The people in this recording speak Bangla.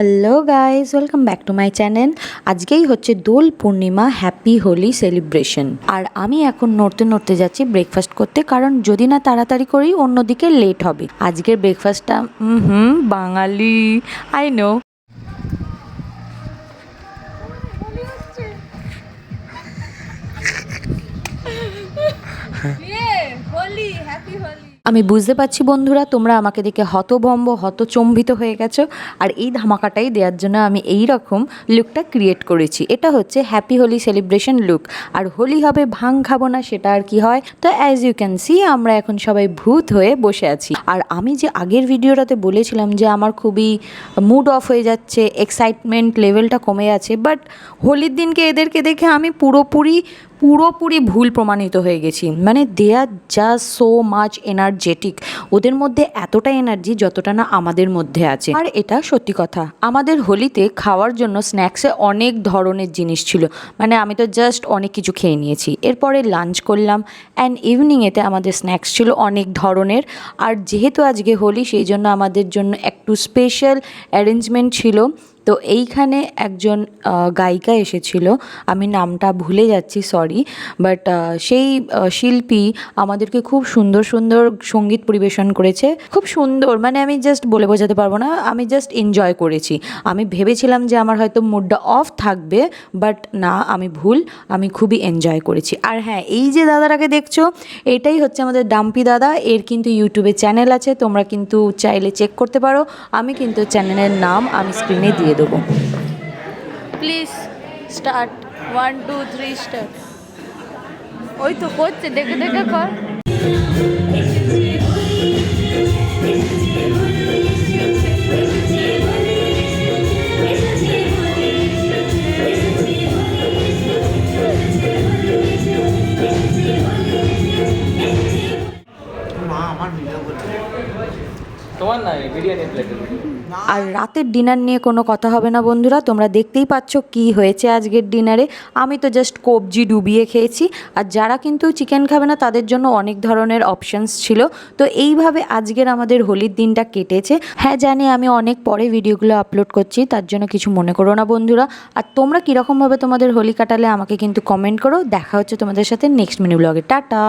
Hello guys, welcome back to my channel. আজকেই হচ্ছে দোল পূর্ণিমা, হ্যাপি হোলি সেলিব্রেশন। আর আমি এখন নড়তে নড়তে যাচ্ছি ব্রেকফাস্ট করতে, কারণ যদি না তাড়াতাড়ি করি অন্যদিকে লেট হবে। আজকের ব্রেকফাস্টটা বাঙালি, আই নো। আমি বুঝতে পারছি বন্ধুরা, তোমরা আমাকে দেখে হতভম্ব হতচম্বিত হয়ে গেছো। আর এই ধামাকাটাই দেওয়ার জন্য আমি এই রকম লুকটা ক্রিয়েট করেছি। এটা হচ্ছে হ্যাপি হোলি সেলিব্রেশন লুক। আর হোলি হবে, ভাং খাবো না, সেটা আর কি হয়। তো অ্যাজ ইউ ক্যান সি, আমরা এখন সবাই ভূত হয়ে বসে আছি। আর আমি যে আগের ভিডিওটাতে বলেছিলাম যে আমার খুবই মুড অফ হয়ে যাচ্ছে, এক্সাইটমেন্ট লেভেলটা কমে আছে, বাট হোলির দিনকে এদেরকে দেখে আমি পুরোপুরি ভুল প্রমাণিত হয়ে গেছি। মানে দে আর জাস্ট সো মাচ এনার্জেটিক। ওদের মধ্যে এতটা এনার্জি যতটা না আমাদের মধ্যে আছে। আর এটা সত্যি কথা, আমাদের হোলিতে খাওয়ার জন্য স্ন্যাক্সে অনেক ধরনের জিনিস ছিল। মানে আমি তো জাস্ট অনেক কিছু খেয়ে নিয়েছি। এরপরে লাঞ্চ করলাম, অ্যান্ড ইভিনিংয়েতে আমাদের স্ন্যাক্স ছিল অনেক ধরনের। আর যেহেতু আজকে হোলি, সেই জন্য আমাদের জন্য একটু স্পেশাল অ্যারেঞ্জমেন্ট ছিল। তো এইখানে একজন গায়িকা এসেছিল, আমি নামটা ভুলে যাচ্ছি, সরি, বাট সেই শিল্পী আমাদেরকে খুব সুন্দর সুন্দর সঙ্গীত পরিবেশন করেছে। খুব সুন্দর, মানে আমি জাস্ট বলে বোঝাতে পারবো না, আমি জাস্ট এনজয় করেছি। আমি ভেবেছিলাম যে আমার হয়তো মুডটা অফ থাকবে, বাট না, আমি ভুল, আমি খুবই এনজয় করেছি। আর হ্যাঁ, এই যে দাদাটাকে দেখছো, এটাই হচ্ছে আমাদের ডাম্পি দাদা। এর কিন্তু ইউটিউবে চ্যানেল আছে, তোমরা কিন্তু চাইলে চেক করতে পারো। আমি কিন্তু চ্যানেলের নাম আমি স্ক্রিনে দিয়ে দেবো। Please start, 1 2 3 start. ওই তো করছে, দেখে দেখে কর। আর রাতের ডিনার নিয়ে কোনো কথা হবে না বন্ধুরা, তোমরা দেখতেই পাচ্ছ কি হয়েছে আজকের ডিনারে। আমি তো জাস্ট কবজি ডুবিয়ে খেয়েছি। আর যারা কিন্তু চিকেন খাবে না, তাদের জন্য অনেক ধরনের অপশানস ছিল। তো এইভাবে আজকের আমাদের হোলির দিনটা কেটেছে। হ্যাঁ জানি, আমি অনেক পরে ভিডিওগুলো আপলোড করছি, তার জন্য কিছু মনে করো না বন্ধুরা। আর তোমরা কীরকমভাবে তোমাদের হোলি কাটালে আমাকে কিন্তু কমেন্ট করো। দেখা হচ্ছে তোমাদের সাথে নেক্সট মিনি ব্লগে। টাটা।